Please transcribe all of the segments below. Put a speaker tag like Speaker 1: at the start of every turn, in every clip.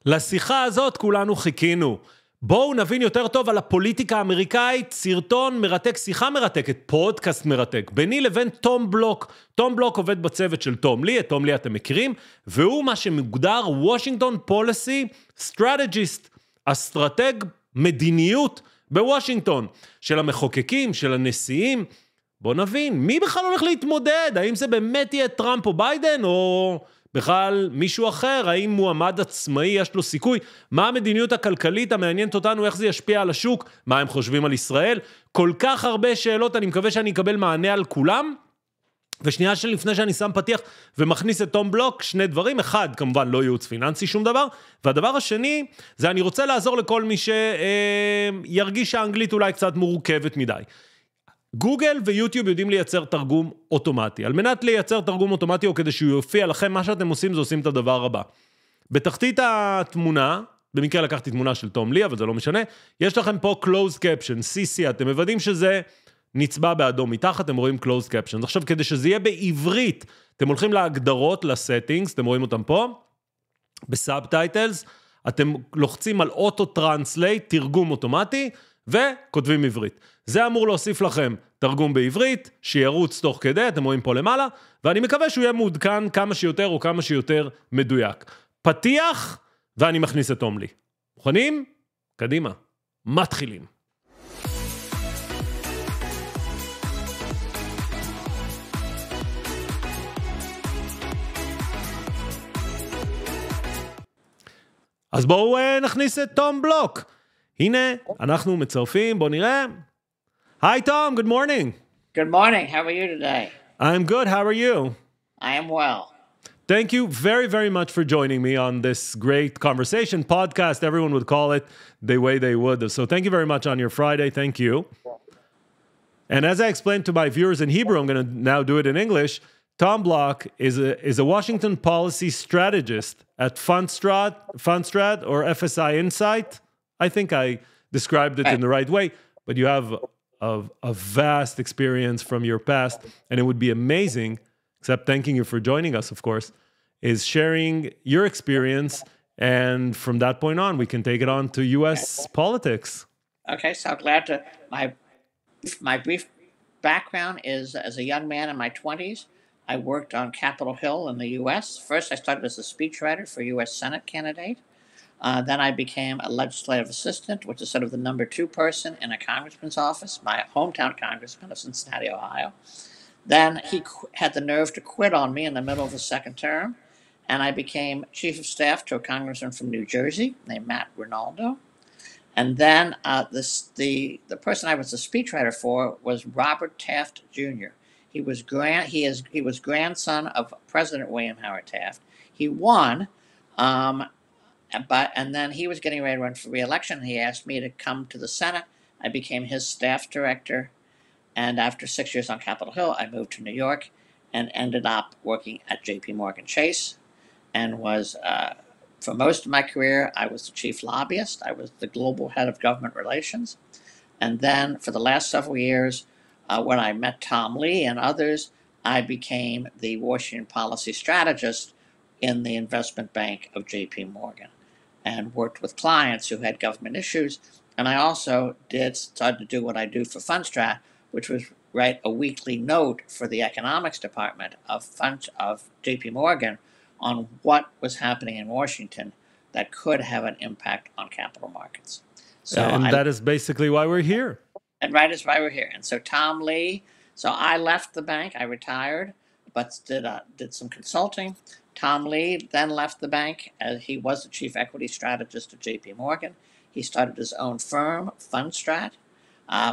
Speaker 1: לשיחה הזאת כולנו חיכינו. בואו נבין יותר טוב על הפוליטיקה האמריקאית, סרטון מרתק, שיחה מרתקת, פודקאסט מרתק, ביני לבין תום בלוק. תום בלוק עובד בצוות של תום לי, את תום לי אתם מכירים, והוא מה שמוגדר וושינגטון פוליסי סטרטג'יסט, אסטרטג מדיניות בוושינגטון, של המחוקקים, של הנשיאים. בואו נבין, מי בכלל הולך להתמודד? האם זה באמת יהיה טראמפ או ביידן, או בכלל מישהו אחר? האם מועמד עצמאי יש לו סיכוי? מה המדיניות הכלכלית המעניינת אותנו? איך זה ישפיע על השוק? מה הם חושבים על ישראל? כל כך הרבה שאלות, אני מקווה שאני אקבל מענה על כולם. ושנייה לפני שאני שם פתיח ומכניס את תום בלוק, שני דברים. אחד, כמובן לא ייעוץ פיננסי שום דבר. והדבר השני, זה אני רוצה לעזור לכל מי שירגיש שהאנגלית אולי קצת מורכבת מדי. גוגל ויוטיוב יודעים לייצר תרגום אוטומטי. על מנת לייצר תרגום אוטומטי, או כדי שהוא יופיע לכם, מה שאתם עושים זה עושים את הדבר הבא. בתחתית התמונה, במקרה לקחתי תמונה של תום לי, אבל זה לא משנה, יש לכם פה closed caption, CC, אתם מוודאים שזה נצבע באדום מתחת, אתם רואים closed caption. עכשיו, כדי שזה יהיה בעברית, אתם הולכים להגדרות, לסטינגס, אתם רואים אותם פה, בסאבטייטלס, אתם לוחצים על אוטו-טרנסלייט, תרגום אוטומטי, וכותבים עברית. זה אמור להוסיף לכם תרגום בעברית, שירוץ תוך כדי, אתם רואים פה למעלה, ואני מקווה שהוא יהיה מעודכן כמה שיותר או כמה שיותר מדויק. פתיח, ואני מכניס את תום לי. מוכנים? קדימה. מתחילים. אז בואו נכניס את תום בלוק. הנה, אנחנו מצרפים, בואו נראה. Hi Tom, good morning.
Speaker 2: Good morning, how are you today?
Speaker 1: I'm good, how are you?
Speaker 2: I am well.
Speaker 1: Thank you very, very much for joining me on this great conversation, podcast, everyone would call it the way they would. So thank you very much on your Friday, thank you. And as I explained to my viewers in Hebrew, I'm going to now do it in English. Tom Blanc is a Washington policy strategist at Fundstrat or FSI Insight. I think I described it in the right way, but you have a vast experience from your past, and it would be amazing, except thanking you for joining us, of course, is sharing your experience, and from that point on, we can take it on to U.S. politics.
Speaker 2: Okay, so glad to. My brief background is as a young man in my 20s, I worked on Capitol Hill in the U.S. First, I started as a speechwriter for a U.S. Senate candidate. Then I became a legislative assistant, which is sort of the number 2 person in a congressman's office, my hometown congressman of Cincinnati, Ohio. Then he had the nerve to quit on me in the middle of the second term, and I became chief of staff to a congressman from New Jersey named Matt Rinaldo. And then the person I was the speechwriter for was Robert Taft Jr. He was grandson of President William Howard Taft. He won, and then he was getting ready to run for re-election. He asked me to come to the Senate. I became his staff director. And after 6 years on Capitol Hill, I moved to New York and ended up working at J.P. Morgan Chase and was, for most of my career, I was the chief lobbyist. I was the global head of government relations. And then for the last several years, when I met Tom Lee and others, I became the Washington policy strategist in the investment bank of J.P. Morgan and worked with clients who had government issues. And I also started to do what I do for Fundstrat, which was write a weekly note for the economics department of J.P. Morgan on what was happening in Washington that could have an impact on capital markets. So
Speaker 1: that is basically why we're here.
Speaker 2: And right is why we're here. And so Tom Lee, so I left the bank, I retired, but did some consulting. Tom Lee then left the bank as he was the chief equity strategist of J.P. Morgan. He started his own firm, Fundstrat,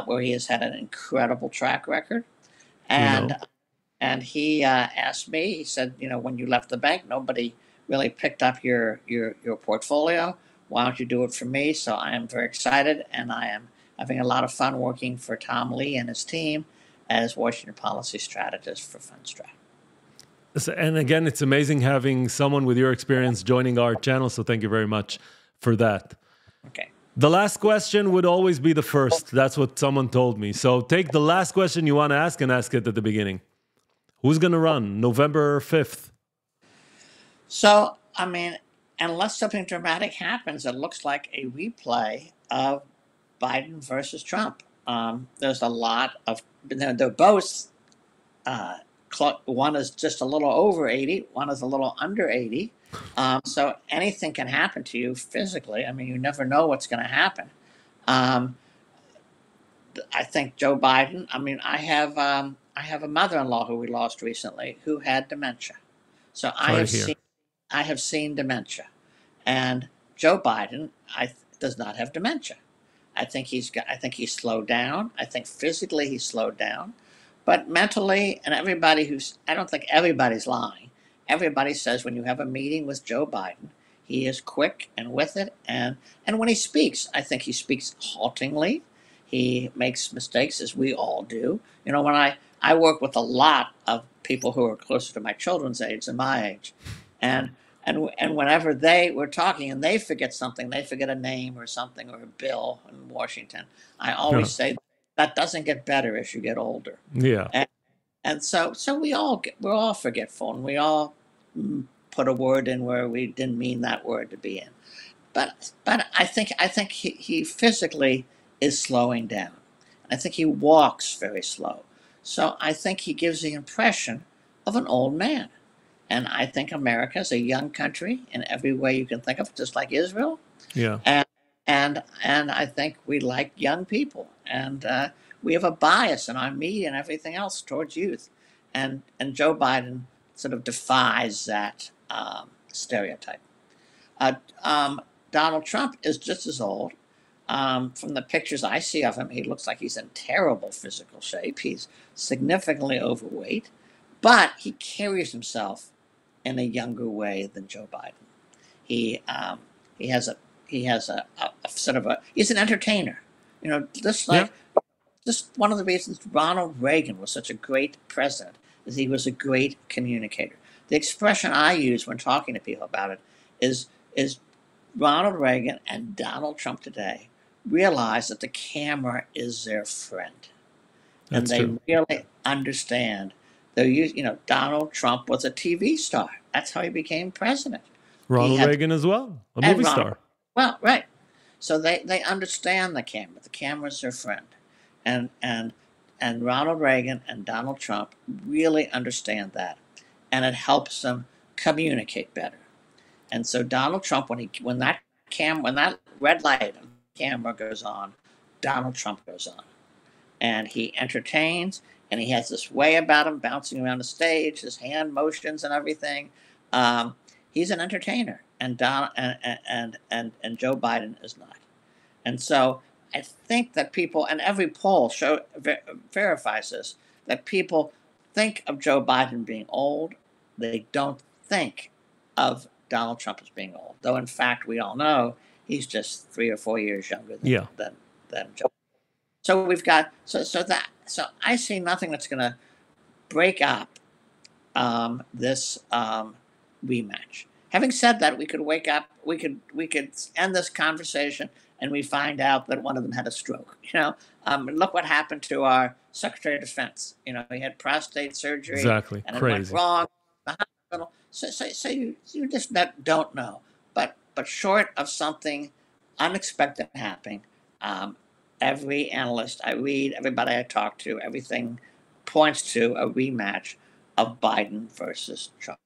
Speaker 2: where he has had an incredible track record. And he asked me, he said, when you left the bank, nobody really picked up your portfolio. Why don't you do it for me? So I am very excited, and I am having a lot of fun working for Tom Lee and his team as Washington policy strategist for Fundstrat.
Speaker 1: And again, it's amazing having someone with your experience joining our channel, so thank you very much for that.
Speaker 2: Okay.
Speaker 1: The last question would always be the first. That's what someone told me. So take the last question you want to ask and ask it at the beginning. Who's going to run November 5th?
Speaker 2: So, I mean, unless something dramatic happens, it looks like a replay of Biden versus Trump. There's a lot of, they're both, one is just a little over 80, one is a little under 80. So anything can happen to you physically. I mean, you never know what's going to happen. I think Joe Biden, I mean, I have a mother-in-law who we lost recently who had dementia. So I have seen dementia. And Joe Biden does not have dementia. I think he's slowed down. I think physically he's slowed down. But mentally, and I don't think everybody's lying. Everybody says when you have a meeting with Joe Biden, he is quick and with it. And when he speaks, I think he speaks haltingly. He makes mistakes, as we all do. You know, when I work with a lot of people who are closer to my children's age than my age. And whenever they were talking and they forget something, they forget a name or something or a bill in Washington, I always say that doesn't get better as you get older.
Speaker 1: Yeah.
Speaker 2: And so we're all forgetful, and we all put a word in where we didn't mean that word to be in. But I think he physically is slowing down. I think he walks very slow. So I think he gives the impression of an old man. And I think America is a young country in every way you can think of, just like Israel.
Speaker 1: Yeah.
Speaker 2: And I think we like young people, and we have a bias in our media and everything else towards youth. And Joe Biden sort of defies that stereotype. Donald Trump is just as old. From the pictures I see of him, he looks like he's in terrible physical shape. He's significantly overweight, but he carries himself in a younger way than Joe Biden. He has a sort of he's an entertainer. You know, just one of the reasons Ronald Reagan was such a great president is he was a great communicator. The expression I use when talking to people about it is Ronald Reagan and Donald Trump today realize that the camera is their friend.
Speaker 1: That's
Speaker 2: and they
Speaker 1: true.
Speaker 2: really understand. Donald Trump was a TV star. That's how he became president.
Speaker 1: Ronald Reagan as well, a movie star.
Speaker 2: Well, right. So they understand the camera. The camera's their friend. And Ronald Reagan and Donald Trump really understand that. And it helps them communicate better. And so Donald Trump, when that red light on the camera goes on, Donald Trump goes on. And he entertains, and he has this way about him, bouncing around the stage, his hand motions and everything. He's an entertainer, and Joe Biden is not. And so I think that people, and every poll verifies this, that people think of Joe Biden being old. They don't think of Donald Trump as being old, though in fact we all know he's just 3 or 4 years younger than Joe. So we've got so I see nothing that's going to break up this rematch. Having said that, we could wake up, we could end this conversation, and we find out that one of them had a stroke. Look what happened to our Secretary of Defense. He had prostate surgery.
Speaker 1: Exactly,
Speaker 2: and
Speaker 1: crazy.
Speaker 2: It went wrong in the hospital. So you just don't know. But short of something unexpected happening, every analyst I read, everybody I talk to, everything points to a rematch of Biden versus Trump.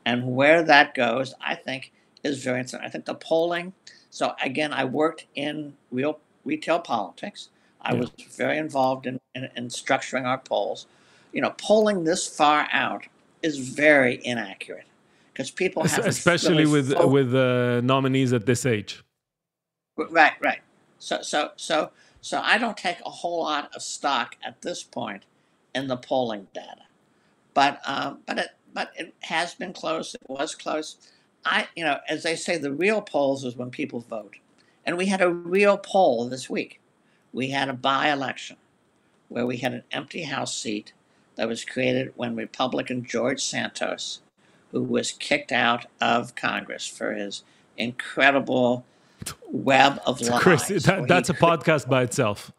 Speaker 2: And where that goes, I think, is very interesting. I think the polling, so again, I worked in retail politics. I was very involved in structuring our polls. Polling this far out is very inaccurate because people have
Speaker 1: especially with nominees at this age.
Speaker 2: Right. So I don't take a whole lot of stock at this point in the polling data, but it has been close. It was close. As they say, the real polls is when people vote, and we had a real poll this week. We had a by-election where we had an empty House seat that was created when Republican George Santos, who was kicked out of Congress for his incredible web of lies.
Speaker 1: Crazy. That's a podcast by itself.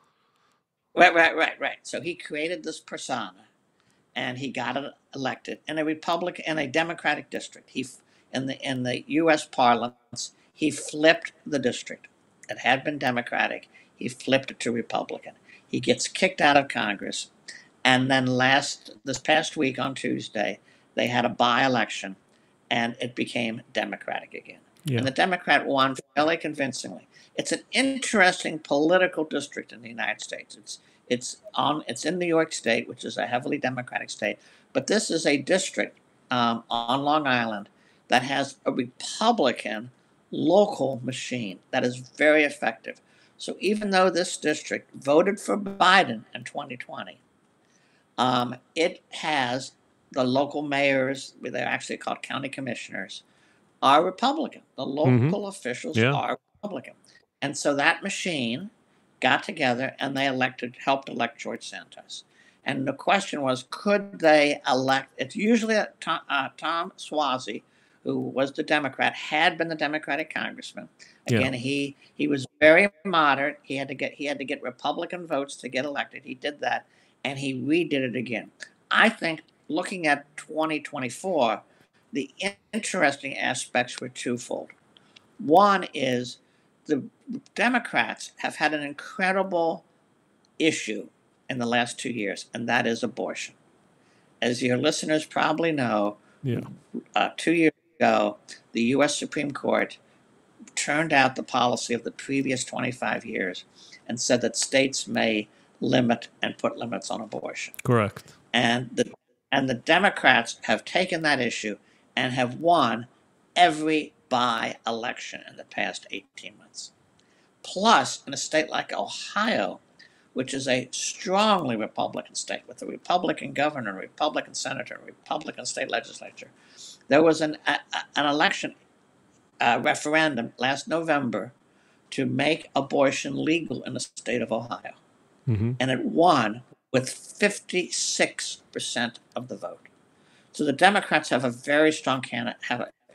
Speaker 2: Right. So he created this persona, and he got it elected in a Democratic district. in the U.S. parlance, he flipped the district. It had been Democratic. He flipped it to Republican. He gets kicked out of Congress. And then this past week on Tuesday, they had a by-election, and it became Democratic again. Yeah. And the Democrat won fairly convincingly. It's an interesting political district in the United States. It's in New York State, which is a heavily Democratic state, but this is a district on Long Island that has a Republican local machine that is very effective. So even though this district voted for Biden in 2020, it has the local mayors, they're actually called county commissioners, are Republican. The local officials are Republican. And so that machine got together and they helped elect George Santos. And the question was, could they elect? It's usually Tom Suozzi, who was the Democrat, had been the Democratic congressman. Again, he was very moderate. He had to get Republican votes to get elected. He did that, and he redid it again. I think looking at 2024, the interesting aspects were twofold. One is the Democrats have had an incredible issue in the last 2 years, and that is abortion. As your listeners probably know, 2 years ago, the U.S. Supreme Court turned out the policy of the previous 25 years and said that states may limit and put limits on abortion.
Speaker 1: Correct.
Speaker 2: And the Democrats have taken that issue and have won every by-election in the past 18 months. Plus, in a state like Ohio, which is a strongly Republican state with a Republican governor, a Republican senator, a Republican state legislature, there was an election referendum last November to make abortion legal in the state of Ohio. And it won with 56% of the vote. So the Democrats have a very strong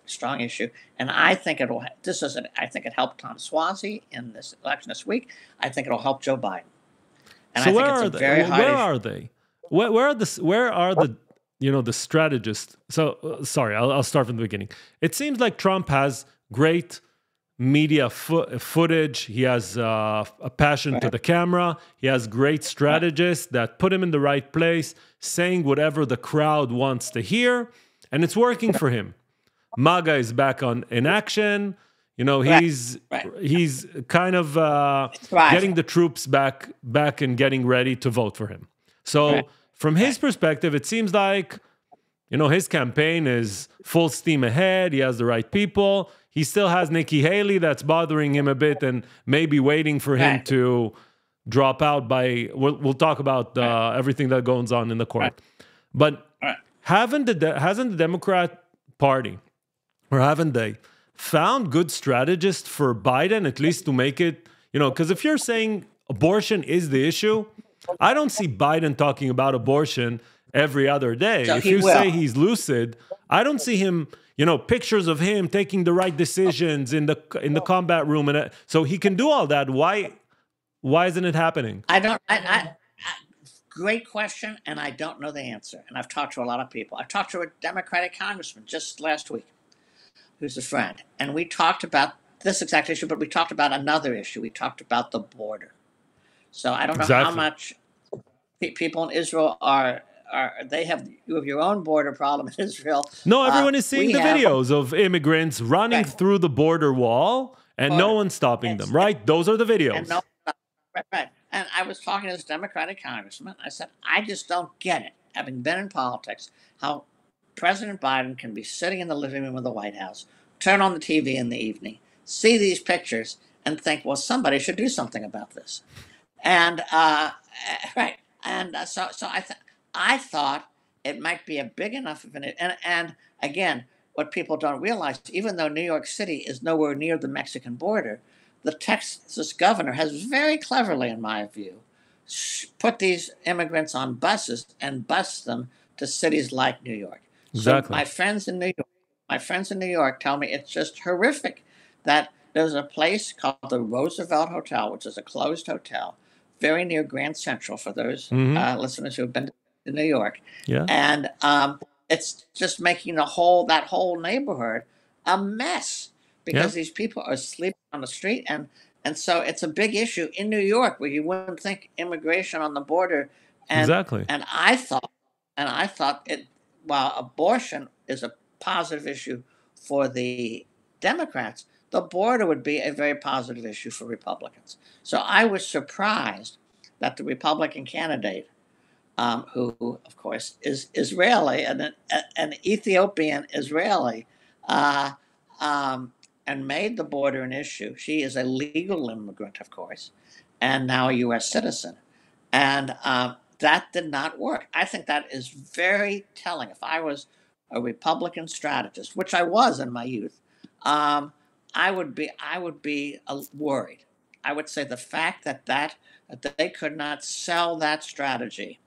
Speaker 2: strong issue, and I think it helped Tom Suozzi in this election this week. I think it'll help Joe Biden. And
Speaker 1: so
Speaker 2: I
Speaker 1: where are they? Where are the the strategists? So sorry, I'll start from the beginning. It seems like Trump has great media footage. He has a passion to the camera. He has great strategists that put him in the right place, saying whatever the crowd wants to hear, and it's working for him. MAGA is back in action. He's kind of getting the troops back and getting ready to vote for him. So from his perspective, it seems like, his campaign is full steam ahead. He has the right people. He still has Nikki Haley that's bothering him a bit and maybe waiting for him to drop out we'll talk about everything that goes on in the court. But hasn't the Democrat Party, or haven't they, found good strategists for Biden, at least to make it, because if you're saying abortion is the issue, I don't see Biden talking about abortion every other day. So if you say he's lucid, I don't see him, pictures of him taking the right decisions in the combat room, and so he can do all that. Why isn't it happening?
Speaker 2: Great question, and I don't know the answer. And I've talked to a lot of people. I talked to a Democratic congressman just last week, who's a friend, and we talked about this exact issue, but we talked about another issue. We talked about the border. So I don't know how much people in Israel you have your own border problem in Israel.
Speaker 1: No, everyone is seeing the videos of immigrants running through the border wall and no one's stopping them, right? Those are the videos.
Speaker 2: Right. And I was talking to this Democratic congressman. I said, I just don't get it, having been in politics, how President Biden can be sitting in the living room of the White House, turn on the TV in the evening, see these pictures, and think, well, somebody should do something about this. And so I thought it might be a big enough of an and again, what people don't realize, even though New York City is nowhere near the Mexican border, the Texas governor has very cleverly, in my view, put these immigrants on buses and bused them to cities like New York.
Speaker 1: Exactly.
Speaker 2: So my friends in New York tell me it's just horrific that there's a place called the Roosevelt Hotel, which is a closed hotel, very near Grand Central for those listeners who have been to New York.
Speaker 1: Yeah.
Speaker 2: And it's just making that whole neighborhood a mess because these people are sleeping on the street, and so it's a big issue in New York where you wouldn't think immigration on the border. And,
Speaker 1: Exactly.
Speaker 2: And I thought it, while abortion is a positive issue for the Democrats, the border would be a very positive issue for Republicans. So I was surprised that the Republican candidate, who of course is Israeli, an Ethiopian Israeli, and made the border an issue. She is a legal immigrant, of course, and now a U.S. citizen. And that did not work. I think that is very telling. If I was a Republican strategist, which I was in my youth, I would be worried. I would say the fact that they could not sell that strategy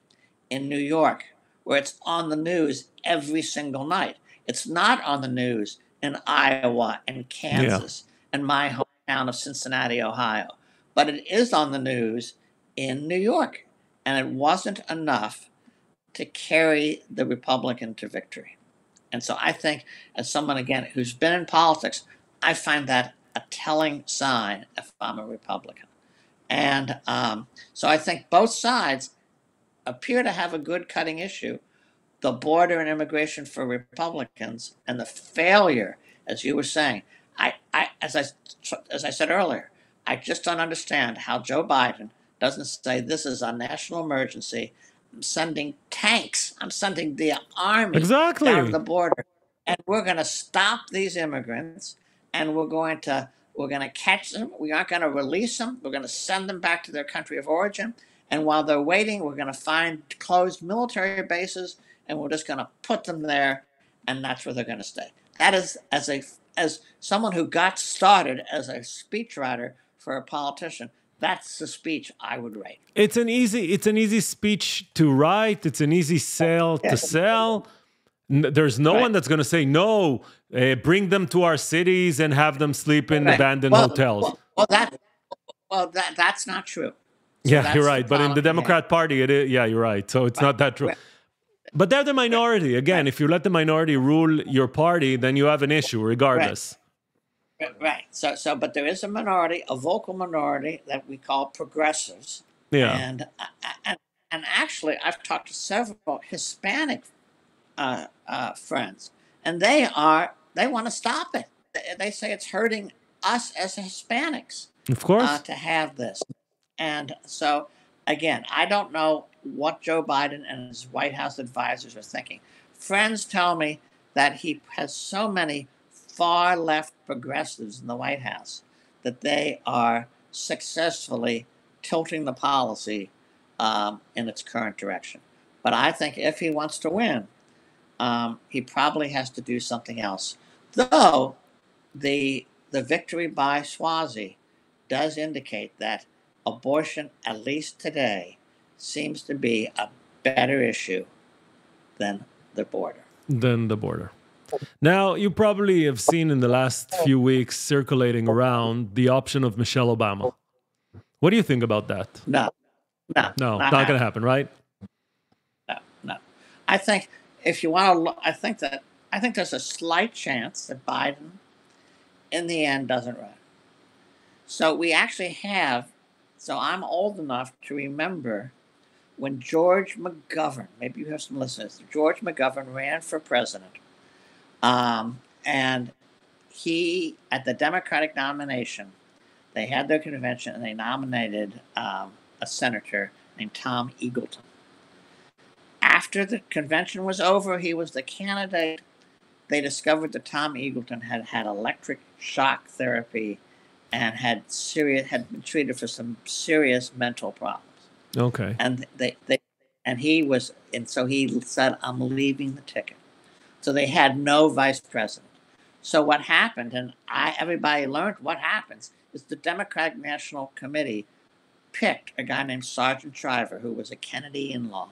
Speaker 2: in New York, where it's on the news every single night. It's not on the news in Iowa and Kansas and my hometown of Cincinnati, Ohio, but it is on the news in New York. And it wasn't enough to carry the Republican to victory. And so I think, as someone, again, who's been in politics, I find that a telling sign if I'm a Republican. And so I think both sides appear to have a good cutting issue. The border and immigration for Republicans and the failure, as you were saying, as I said earlier, I just don't understand how Joe Biden doesn't say this is a national emergency. I'm sending tanks. I'm sending the army down to the border, and we're going to stop these immigrants, and we're going to catch them. We aren't going to release them. We're going to send them back to their country of origin. And while they're waiting, we're going to find closed military bases, and we're just going to put them there, and that's where they're going to stay. That is, as someone who got started as a speechwriter for a politician, that's the speech I would write.
Speaker 1: It's an easy speech to write. It's an easy sell to sell. There's no one that's going to say, no, bring them to our cities and have them sleep in abandoned hotels.
Speaker 2: That's not true.
Speaker 1: So yeah, you're right. But in the Democrat Party, it is, you're right. So it's not that true. But they're the minority. Again, if you let the minority rule your party, then you have an issue regardless.
Speaker 2: Right. So, but there is a minority, a vocal minority that we call progressives.
Speaker 1: Yeah.
Speaker 2: And actually, I've talked to several Hispanic friends, and they want to stop it. They say it's hurting us as Hispanics,
Speaker 1: of course,
Speaker 2: to have this. And so, again, I don't know what Joe Biden and his White House advisors are thinking. Friends tell me that he has so many far left progressives in the White House that they are successfully tilting the policy in its current direction. But I think if he wants to win, he probably has to do something else. Though the victory by Swazi does indicate that abortion, at least today, seems to be a better issue than the border.
Speaker 1: Now, you probably have seen in the last few weeks circulating around the option of Michelle Obama. What do you think about that?
Speaker 2: No,
Speaker 1: not going to happen, right?
Speaker 2: No. I think if you want to, I think there's a slight chance that Biden, in the end, doesn't run. So we actually have. So I'm old enough to remember when George McGovern, maybe you have some listeners, George McGovern ran for president. And he, at the Democratic nomination, they had their convention and they nominated a senator named Tom Eagleton. After the convention was over, he was the candidate. They discovered that Tom Eagleton had electric shock therapy and had been treated for some serious mental problems.
Speaker 1: Okay.
Speaker 2: And so he said, I'm leaving the ticket. So they had no vice president. So what happened, and everybody learned what happens, is the Democratic National Committee picked a guy named Sergeant Shriver, who was a Kennedy in-law,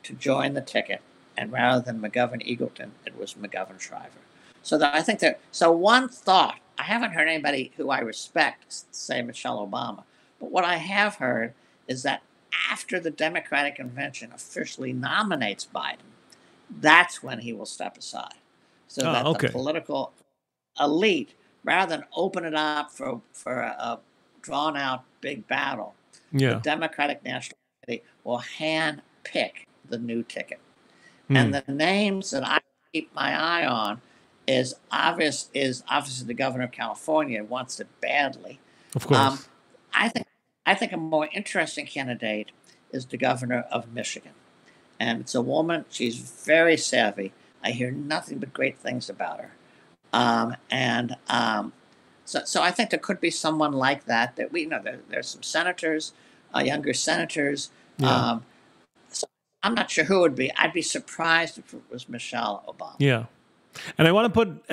Speaker 2: to join the ticket. And rather than McGovern-Eagleton, it was McGovern-Shriver. So one thought, I haven't heard anybody who I respect say Michelle Obama, but what I have heard is that after the Democratic Convention officially nominates Biden, that's when he will step aside. So that the political elite, rather than open it up for a drawn out big battle, the Democratic National Committee will hand pick the new ticket. And the names that I keep my eye on is obviously the governor of California wants it badly.
Speaker 1: Of course.
Speaker 2: I think a more interesting candidate is the governor of Michigan. And it's a woman. She's very savvy. I hear nothing but great things about her. So I think there could be someone like that we know. There's some senators, younger senators. So I'm not sure who it would be. I'd be surprised if it was Michelle Obama.
Speaker 1: Yeah. And I want to put,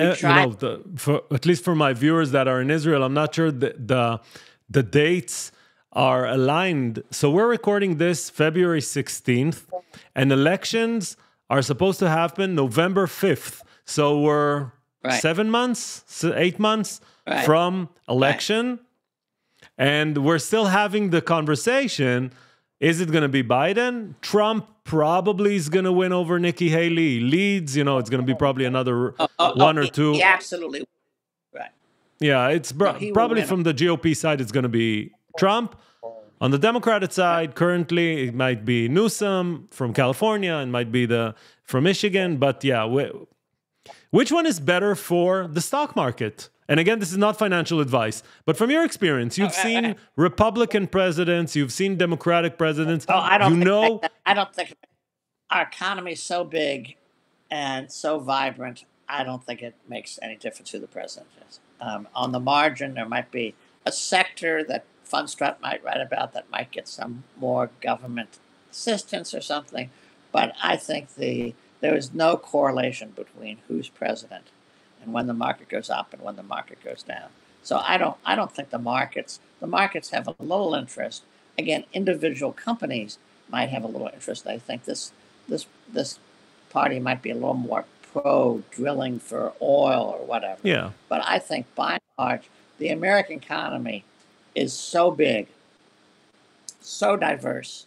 Speaker 1: at least for my viewers that are in Israel, I'm not sure the dates are aligned. So we're recording this February 16th, and elections are supposed to happen November 5th. So we're 7 months, 8 months from election, and we're still having the conversation. Is it going to be Biden? Trump probably is going to win over Nikki Haley. Leads, it's going to be probably another one or two.
Speaker 2: He absolutely right.
Speaker 1: Yeah, it's probably from the GOP side, it's going to be Trump. On the Democratic side, currently, it might be Newsom from California, and might be from Michigan. But yeah, which one is better for the stock market? And again, this is not financial advice, but from your experience, you've seen Republican presidents, you've seen Democratic presidents.
Speaker 2: I don't think our economy is so big and so vibrant. I don't think it makes any difference who the president is. On the margin, there might be a sector that Fundstrat might write about that might get some more government assistance or something, but I think there is no correlation between who's president and when the market goes up and when the market goes down. So I don't think the markets have a little interest. Again, individual companies might have a little interest. I think this party might be a little more pro drilling for oil or whatever.
Speaker 1: Yeah.
Speaker 2: But I think by and large, the American economy is so big, so diverse,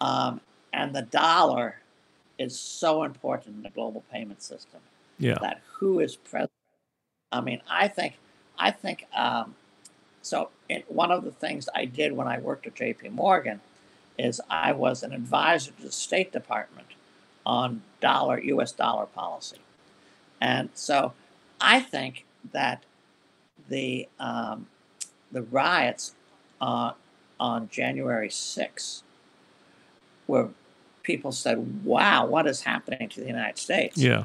Speaker 2: and the dollar is so important in the global payment system.
Speaker 1: Yeah.
Speaker 2: That who is president? I mean, I think. So one of the things I did when I worked at J.P. Morgan is I was an advisor to the State Department on U.S. dollar policy, and so I think that the riots on January 6th, where people said, "Wow, what is happening to the United States?"
Speaker 1: Yeah.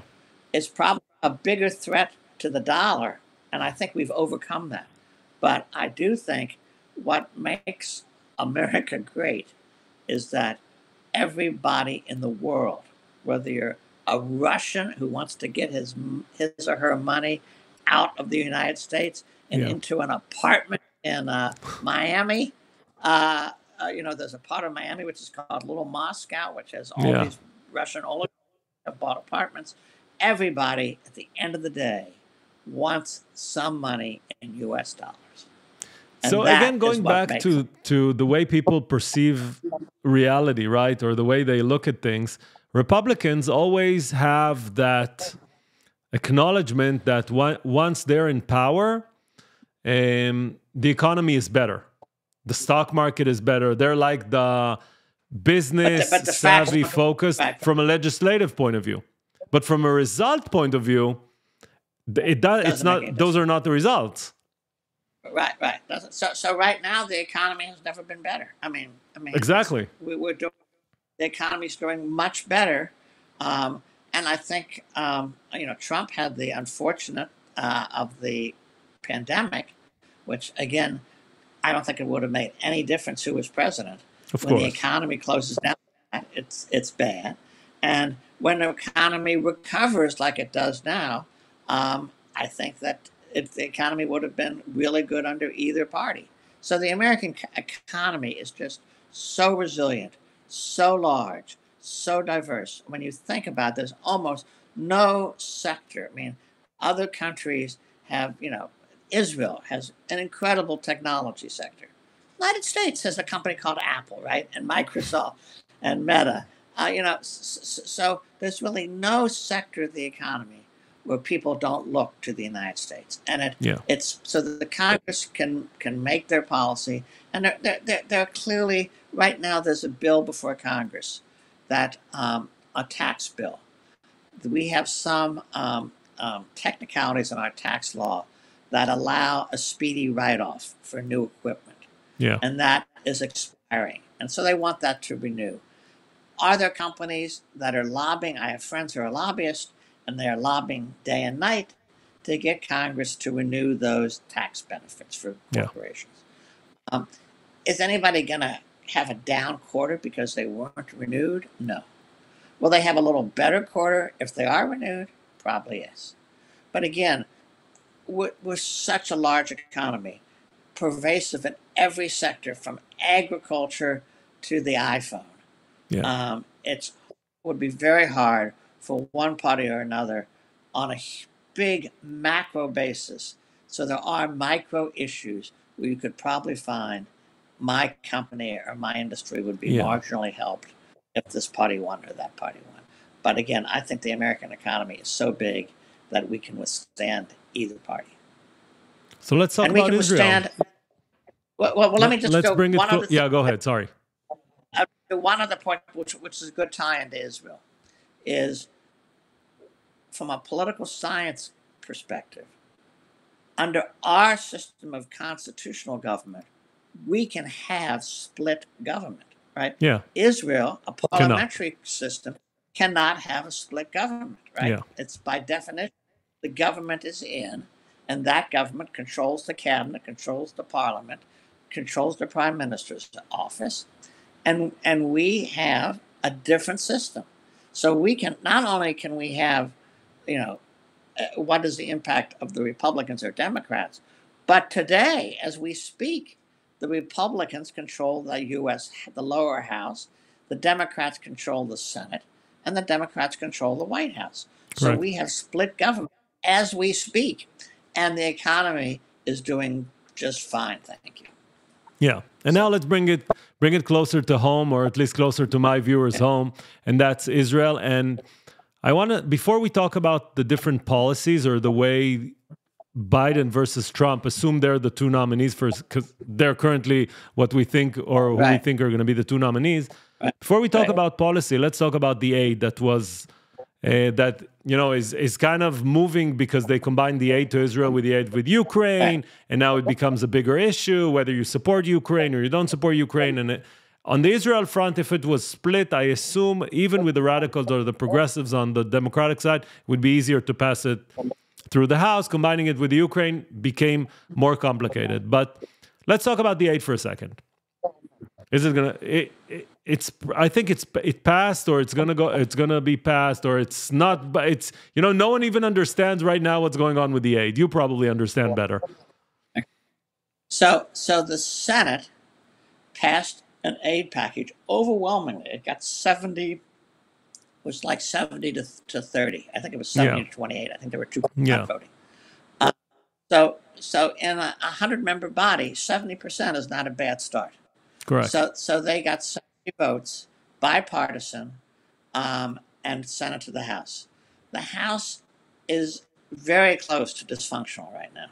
Speaker 2: It's probably a bigger threat to the dollar, and I think we've overcome that. But I do think what makes America great is that everybody in the world, whether you're a Russian who wants to get his or her money out of the United States and into an apartment in Miami, there's a part of Miami which is called Little Moscow, which has all these Russian oligarchs have bought apartments. Everybody, at the end of the day, wants some money in U.S. dollars. And
Speaker 1: so again, going back to the way people perceive reality, right, or the way they look at things, Republicans always have that acknowledgement that once they're in power, the economy is better. The stock market is better. They're like the business savvy focused from a legislative point of view. But from a result point of view, it's not. Those are not the results.
Speaker 2: Right. So right now the economy has never been better. I mean,
Speaker 1: exactly.
Speaker 2: We're doing, the economy's doing much better, and I think Trump had the unfortunate of the pandemic, which again, I don't think it would have made any difference who was president.
Speaker 1: Of
Speaker 2: when
Speaker 1: course.
Speaker 2: The economy closes down, it's bad, and when the economy recovers like it does now, I think that the economy would have been really good under either party. So the American economy is just so resilient, so large, so diverse. When you think about it, there's almost no sector. I mean, other countries have, Israel has an incredible technology sector. The United States has a company called Apple, right? And Microsoft and Meta. So there's really no sector of the economy where people don't look to the United States, and it's so that the Congress can make their policy, and they're clearly right now. There's a bill before Congress that a tax bill. We have some technicalities in our tax law that allow a speedy write-off for new equipment, and that is expiring, and so they want that to renew. Are there companies that are lobbying? I have friends who are lobbyists, and they are lobbying day and night to get Congress to renew those tax benefits for corporations. Is anybody going to have a down quarter because they weren't renewed? No. Will they have a little better quarter if they are renewed? Probably yes. But again, we're such a large economy, pervasive in every sector, from agriculture to the iPhone. It would be very hard for one party or another on a big macro basis. So there are micro issues where you could probably find my company or my industry would be marginally helped if this party won or that party won. But again, I think the American economy is so big that we can withstand either party.
Speaker 1: So let's talk about Israel.
Speaker 2: Well, let me just go one other thing.
Speaker 1: Yeah, go ahead. Sorry.
Speaker 2: One other point, which is a good tie into Israel, is from a political science perspective, under our system of constitutional government, we can have split government, right? Israel, a parliamentary system, cannot have a split government, right? It's by definition, the government is in, and that government controls the cabinet, controls the parliament, controls the prime minister's office, and we have a different system. So we can, not only can we have, what is the impact of the Republicans or Democrats, but today, as we speak, the Republicans control the U.S., the lower house, the Democrats control the Senate, and the Democrats control the White House. So we have split government as we speak, and the economy is doing just fine, thank you.
Speaker 1: Yeah, and now let's bring it closer to home, or at least closer to my viewers' home, and that's Israel. And I want to, before we talk about the different policies or the way Biden versus Trump, assume they're the two nominees first, because they're currently what we think, or who we think are going to be the two nominees. Before we talk about policy, let's talk about the aid that was is kind of moving, because they combined the aid to Israel with the aid with Ukraine, and now it becomes a bigger issue whether you support Ukraine or you don't support Ukraine. And on the Israel front, if it was split, I assume even with the radicals or the progressives on the Democratic side, it would be easier to pass it through the House. Combining it with the Ukraine became more complicated. But let's talk about the aid for a second. Is it gonna? I think it passed, or it's gonna be passed, or it's not. But it's no one even understands right now what's going on with the aid. You probably understand better.
Speaker 2: So the Senate passed an aid package overwhelmingly. It got 70. Was like 70 to 30. I think it was 70 to 28. I think there were two not voting. So in a 100-member body, 70% is not a bad start.
Speaker 1: Correct.
Speaker 2: So they got 70 votes, bipartisan, and sent it to the House. The House is very close to dysfunctional right now.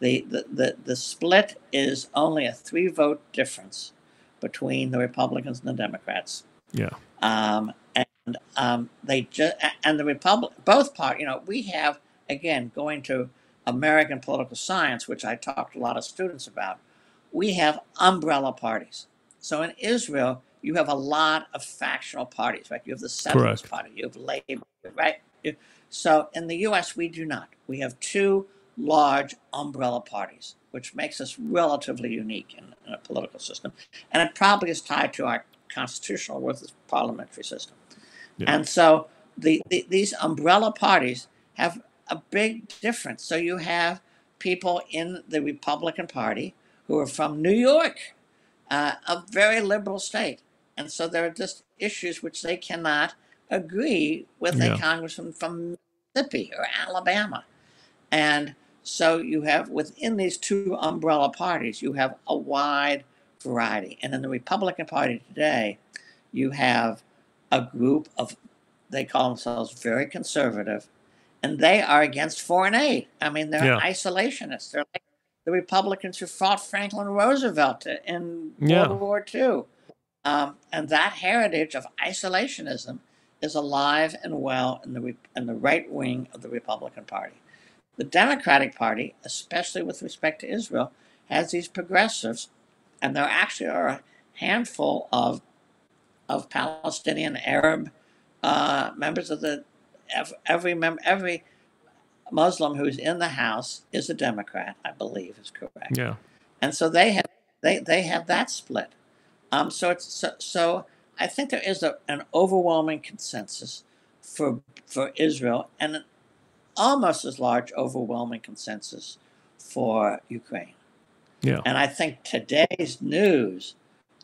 Speaker 2: The split is only a 3-vote difference between the Republicans and the Democrats. And the Republic, both parties, we have, again, going to American political science, which I talked to a lot of students about, we have umbrella parties. So in Israel, you have a lot of factional parties, right? You have the Centrist Party, you have Labor, right? So in the U.S., we do not. We have 2 large umbrella parties, which makes us relatively unique in a political system. And it probably is tied to our constitutional versus parliamentary system. And so these umbrella parties have a big difference. So you have people in the Republican Party who are from New York, a very liberal state. And so there are just issues which they cannot agree with a congressman from Mississippi or Alabama. And so you have, within these 2 umbrella parties, you have a wide variety. And in the Republican Party today, you have a group of, they call themselves very conservative, and they are against foreign aid. I mean, they're isolationists. They're like the Republicans who fought Franklin Roosevelt in World War II. And that heritage of isolationism is alive and well in the right wing of the Republican Party. The Democratic Party, especially with respect to Israel, has these progressives, and there actually are a handful of Palestinian Arab members of the every Muslim who's in the House is a Democrat, I believe is correct.
Speaker 1: Yeah.
Speaker 2: And so they have that split. So I think there is an overwhelming consensus for Israel, and an almost as large overwhelming consensus for Ukraine.
Speaker 1: Yeah.
Speaker 2: And I think today's news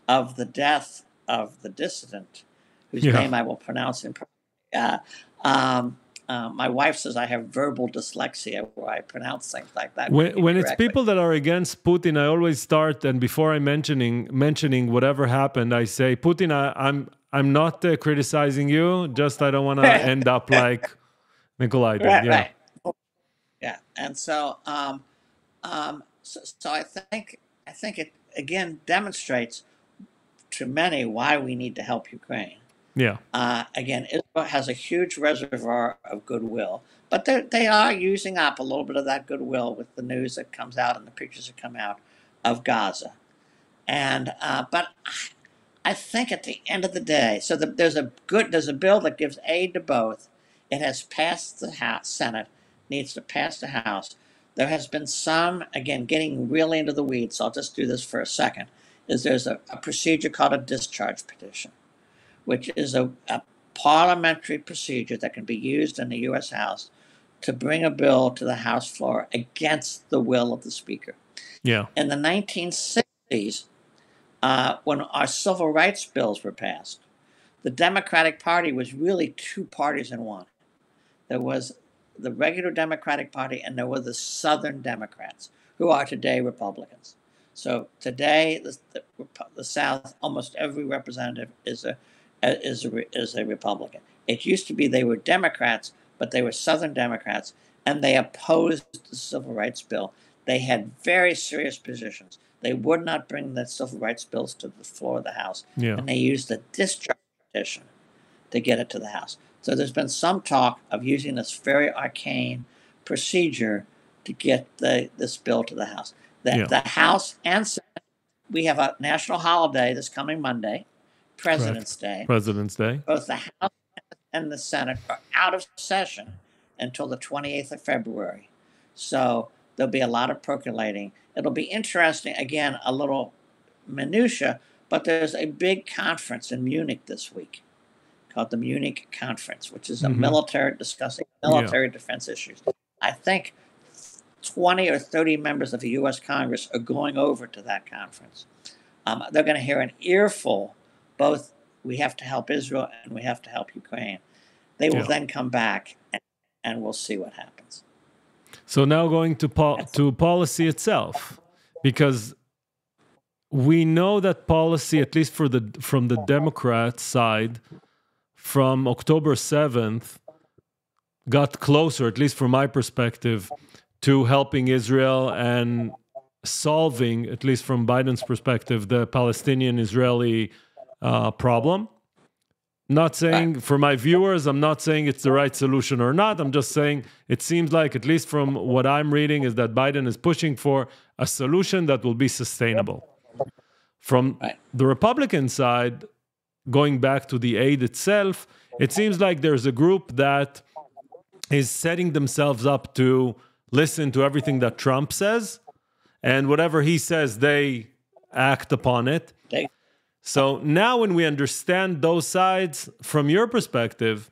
Speaker 2: of the death of the dissident, whose name I will pronounce in. My wife says I have verbal dyslexia where I pronounce things like that.
Speaker 1: When it's people that are against Putin, I always start, and before I'm mentioning whatever happened, I say, Putin, I'm not criticizing you, just I don't want to end up like Nikolai did.
Speaker 2: Right. Yeah, and so so I think it again demonstrates to many why we need to help Ukraine.
Speaker 1: Yeah.
Speaker 2: Again, Israel has a huge reservoir of goodwill, but they are using up a little bit of that goodwill with the news that comes out and the pictures that come out of Gaza. And but I think at the end of the day, so there's a bill that gives aid to both. It has passed the House, Senate, needs to pass the House. There has been some, again, getting really into the weeds, so I'll just do this for a second, there's a procedure called a discharge petition, which is a parliamentary procedure that can be used in the U.S. House to bring a bill to the House floor against the will of the Speaker.
Speaker 1: Yeah.
Speaker 2: In the 1960s, when our civil rights bills were passed, the Democratic Party was really two parties in one. There was the regular Democratic Party, and there were the Southern Democrats, who are today Republicans. So today, the South, almost every representative is a Republican. It used to be they were Democrats, but they were Southern Democrats, and they opposed the Civil Rights Bill. They had very serious positions. They would not bring the Civil Rights bills to the floor of the House, and they used the discharge petition to get it to the House. So there's been some talk of using this very arcane procedure to get this bill to the House. The House and Senate, we have a national holiday this coming Monday, President's Day.
Speaker 1: President's Day.
Speaker 2: Both the House and the Senate are out of session until the 28th of February. So there'll be a lot of percolating. It'll be interesting, again, a little minutia, but there's a big conference in Munich this week called the Munich Conference, which is a discussing military defense issues. I think 20 or 30 members of the U.S. Congress are going over to that conference. They're going to hear an earful, both we have to help Israel and we have to help Ukraine. They will then come back and we'll see what happens.
Speaker 1: So now going to policy itself, because we know that policy, at least from the Democrat side, from October 7th, got closer, at least from my perspective, to helping Israel and solving, at least from Biden's perspective, the Palestinian-Israeli problem. Not saying, for my viewers, I'm not saying it's the right solution or not. I'm just saying it seems like, at least from what I'm reading, is that Biden is pushing for a solution that will be sustainable. From the Republican side, going back to the aid itself, it seems like there's a group that is setting themselves up to listen to everything that Trump says, and whatever he says, they act upon it. So now when we understand those sides, from your perspective,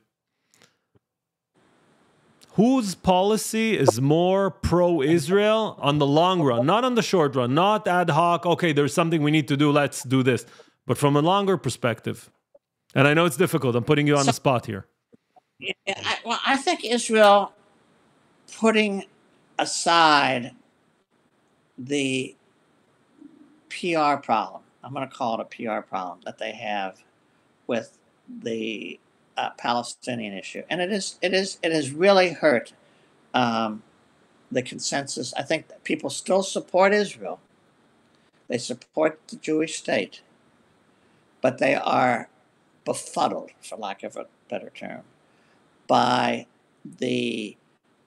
Speaker 1: whose policy is more pro-Israel on the long run, not on the short run, not ad hoc, okay, there's something we need to do, let's do this, but from a longer perspective? And I know it's difficult. I'm putting you on the spot here.
Speaker 2: I think Israel, putting aside the PR problem, I'm going to call it a PR problem that they have with the Palestinian issue, and it has really hurt the consensus. I think that people still support Israel. They support the Jewish state, but they are befuddled, for lack of a better term, by the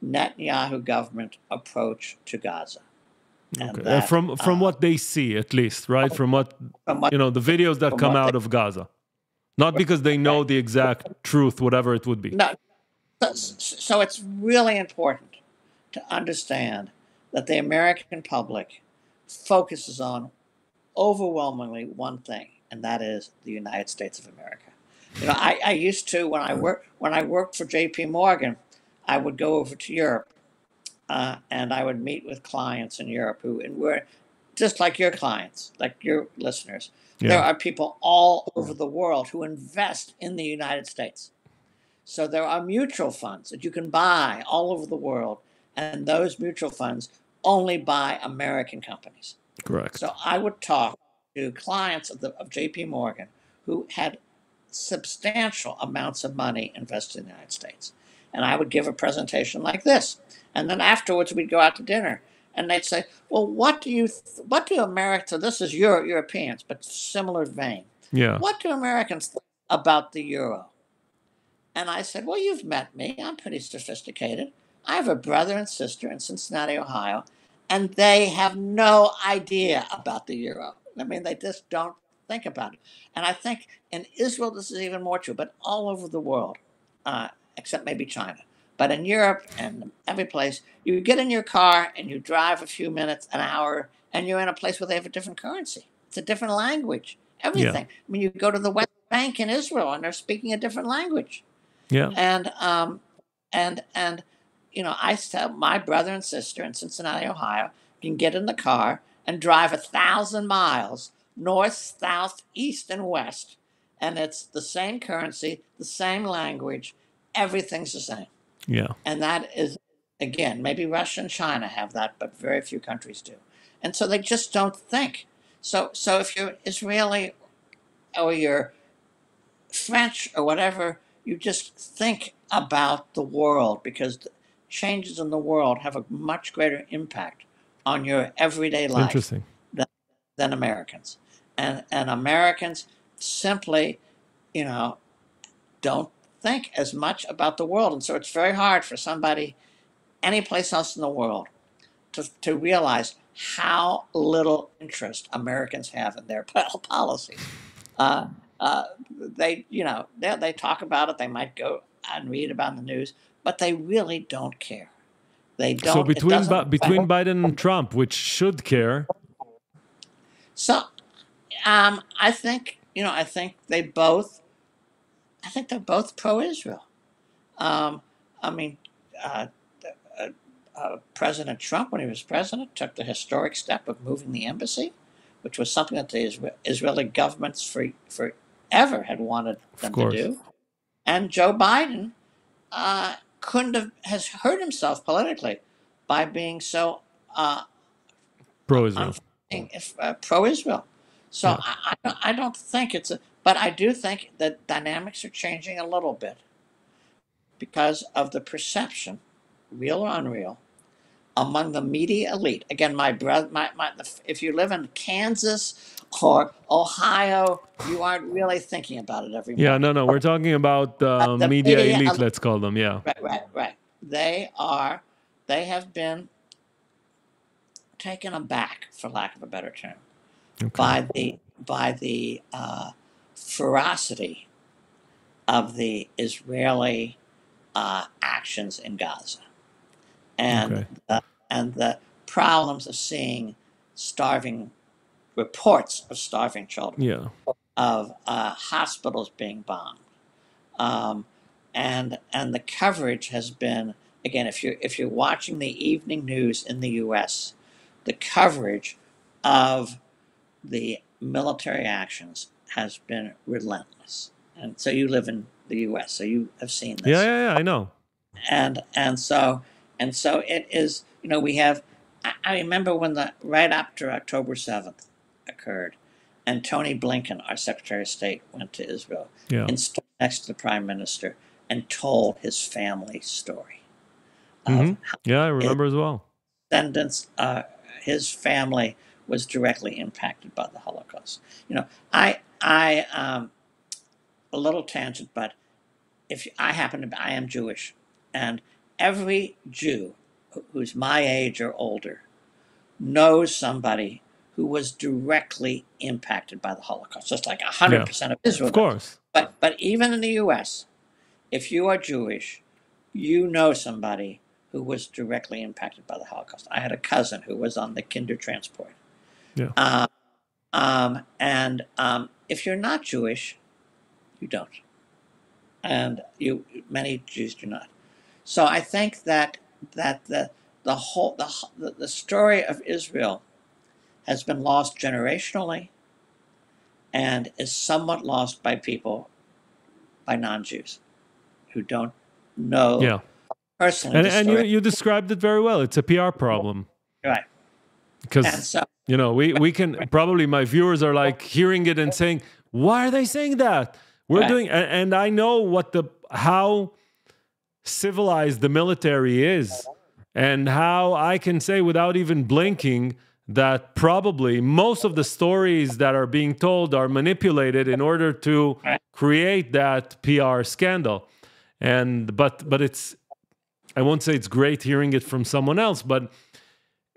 Speaker 2: Netanyahu government approach to Gaza.
Speaker 1: Okay. That, from what they see, at least, right? From what the videos that come out of Gaza, not because they know the exact truth, whatever it would be.
Speaker 2: No, so it's really important to understand that the American public focuses on overwhelmingly one thing, and that is the United States of America. I used to, when I worked for J.P. Morgan, I would go over to Europe, and I would meet with clients in Europe who were just like your clients, like your listeners. Yeah. There are people all over the world who invest in the United States. So there are mutual funds that you can buy all over the world, and those mutual funds only buy American companies.
Speaker 1: Correct.
Speaker 2: So I would talk to clients of J.P. Morgan who had substantial amounts of money invested in the United States. And I would give a presentation like this. And then afterwards we'd go out to dinner. And they'd say, well, what do Americans, this is Europeans, but similar vein.
Speaker 1: Yeah.
Speaker 2: What do Americans think about the euro? And I said, well, you've met me. I'm pretty sophisticated. I have a brother and sister in Cincinnati, Ohio, and they have no idea about the euro. I mean, they just don't think about it. And I think in Israel, this is even more true, but all over the world, except maybe China. But in Europe and every place, you get in your car and you drive a few minutes, an hour, and you're in a place where they have a different currency. It's a different language, everything. Yeah. I mean, you go to the West Bank in Israel and they're speaking a different language.
Speaker 1: Yeah.
Speaker 2: And I tell my brother and sister in Cincinnati, Ohio, can get in the car and drive 1,000 miles north, south, east, and west. And it's the same currency, the same language, everything's the same.
Speaker 1: Yeah.
Speaker 2: And that is, again, maybe Russia and China have that, but very few countries do. And so they just don't think. So if you're Israeli or you're French or whatever, you just think about the world, because changes in the world have a much greater impact on your everyday life than Americans. And Americans simply, don't think as much about the world. And so it's very hard for somebody any place else in the world to realize how little interest Americans have in their policies. They talk about it. They might go and read about it in the news, but they really don't care. They don't.
Speaker 1: So between Biden and Trump, which should care.
Speaker 2: So, I think they're both pro-Israel. President Trump, when he was president, took the historic step of moving the embassy, which was something that the Israeli governments forever had wanted them to do. And Joe Biden has hurt himself politically by being so
Speaker 1: pro-Israel.
Speaker 2: Pro-Israel. So yeah. I don't think but I do think that dynamics are changing a little bit because of the perception, real or unreal, among the media elite. Again, if you live in Kansas or Ohio, you aren't really thinking about it every morning.
Speaker 1: Yeah, no, we're talking about the media elite, let's call them, yeah.
Speaker 2: Right. They have been taken aback, for lack of a better term, by the ferocity of the Israeli actions in Gaza, and the problems of seeing reports of starving children, of hospitals being bombed, and the coverage has been, again, if you're watching the evening news in the U.S., the coverage of the military actions has been relentless. And so you live in the U.S., so you have seen this.
Speaker 1: Yeah, I know.
Speaker 2: And so it is. We have. I remember when right after October 7th occurred, and Tony Blinken, our Secretary of State, went to Israel.
Speaker 1: Yeah.
Speaker 2: Installed next to the prime minister and told his family story.
Speaker 1: Yeah, I remember as well.
Speaker 2: Descendants, his family was directly impacted by the Holocaust. I a little tangent, but I am Jewish, and every Jew who's my age or older knows somebody who was directly impacted by the Holocaust, just like 100% of Israel.
Speaker 1: Of course.
Speaker 2: But even in the U.S., if you are Jewish, you know somebody who was directly impacted by the Holocaust. I had a cousin who was on the Kinder transport.
Speaker 1: Yeah.
Speaker 2: And if you're not Jewish, you don't. And many Jews do not. So I think that the story of Israel has been lost generationally and is somewhat lost by non-Jews who don't know personally.
Speaker 1: And you described it very well. It's a PR problem.
Speaker 2: Right.
Speaker 1: Because, we can, probably my viewers are like hearing it and saying, why are they saying that? We're doing, and I know how civilized the military is, and how I can say without even blinking that probably most of the stories that are being told are manipulated in order to create that PR scandal. But it's, I won't say it's great hearing it from someone else, but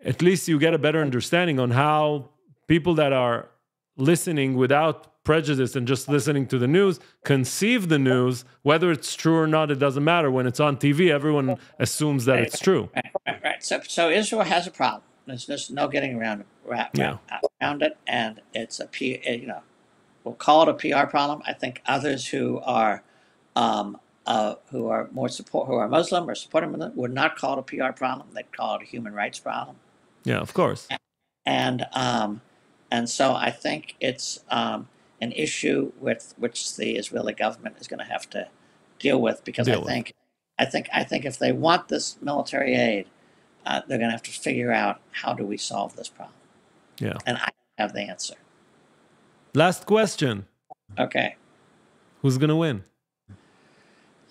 Speaker 1: at least you get a better understanding on how people that are listening without prejudice and just listening to the news conceive the news. Whether it's true or not, it doesn't matter. When it's on TV, everyone assumes that it's true.
Speaker 2: Right. So Israel has a problem. There's no getting around it, and it's we'll call it a PR problem. I think others who are Muslim or supporting Muslim would not call it a PR problem. They'd call it a human rights problem.
Speaker 1: Yeah, of course.
Speaker 2: And so I think it's an issue with which the Israeli government is going to have to deal with, because I think if they want this military aid, they're going to have to figure out, how do we solve this problem?
Speaker 1: Yeah.
Speaker 2: And I have the answer.
Speaker 1: Last question.
Speaker 2: Okay.
Speaker 1: Who's going to win?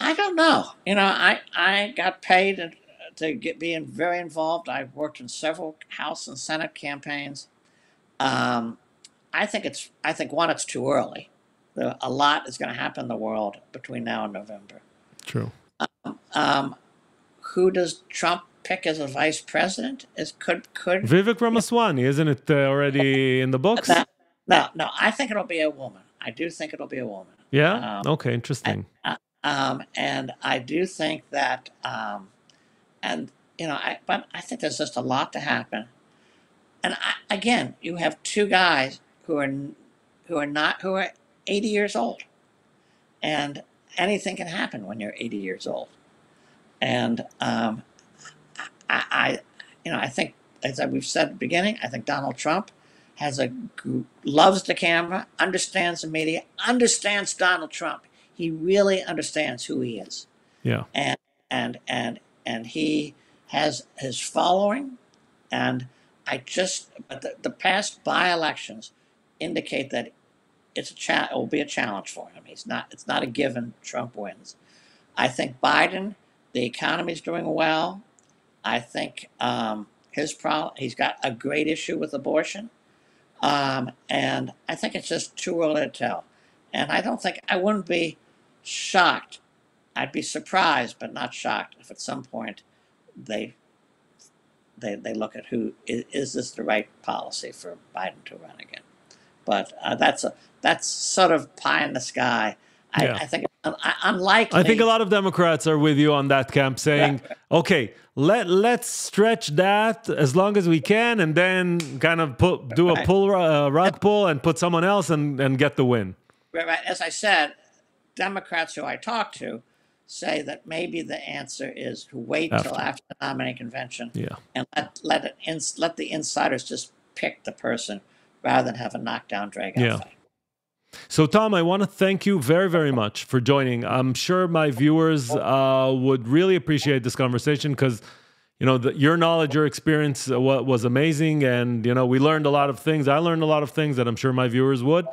Speaker 2: I don't know. I got paid to be very involved. I've worked in several House and Senate campaigns. I think it's too early. A lot is going to happen in the world between now and November.
Speaker 1: True.
Speaker 2: Who does Trump pick as a vice president? Could
Speaker 1: Vivek Ramaswamy, isn't it already in the books?
Speaker 2: No. I think it'll be a woman. I do think it'll be a woman.
Speaker 1: Yeah. Okay. Interesting.
Speaker 2: And I do think that, but I think there's just a lot to happen. And again, you have two guys who are 80 years old, and anything can happen when you're 80 years old. And I think, as we've said at the beginning, I think Donald Trump loves the camera, understands the media, understands Donald Trump. He really understands who he is.
Speaker 1: Yeah.
Speaker 2: And he has his following, but the past by-elections indicate that it will be a challenge for him. It's not a given Trump wins. I think Biden, the economy is doing well. I think he's got a great issue with abortion. And I think it's just too early to tell. And I wouldn't be shocked. I'd be surprised, but not shocked, if at some point they look at is this the right policy for Biden to run again. But that's sort of pie in the sky. I think it's unlikely.
Speaker 1: I think a lot of Democrats are with you on that camp, saying, okay, let's stretch that as long as we can, and then kind of do a rug pull and put someone else and get the win.
Speaker 2: Right. As I said, Democrats who I talk to say that maybe the answer is to wait till after the nominating convention, and let the insiders just pick the person rather than have a knockdown, drag-out fight.
Speaker 1: So, Tom, I want to thank you very, very much for joining. I'm sure my viewers would really appreciate this conversation, because, your knowledge, your experience was amazing, and we learned a lot of things. I learned a lot of things that I'm sure my viewers would.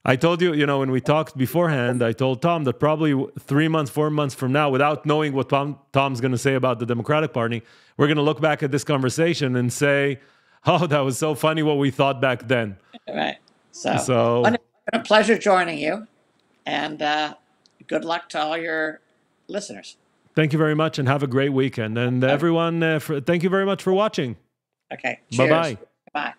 Speaker 1: I told you, when we talked beforehand, I told Tom that probably 3 months, 4 months from now, without knowing what Tom's going to say about the Democratic Party, we're going to look back at this conversation and say, oh, that was so funny what we thought back then.
Speaker 2: Right. So it's been a pleasure joining you, and good luck to all your listeners.
Speaker 1: Thank you very much, and have a great weekend. And everyone, thank you very much for watching.
Speaker 2: Okay. Cheers.
Speaker 1: Bye-bye.
Speaker 2: Bye.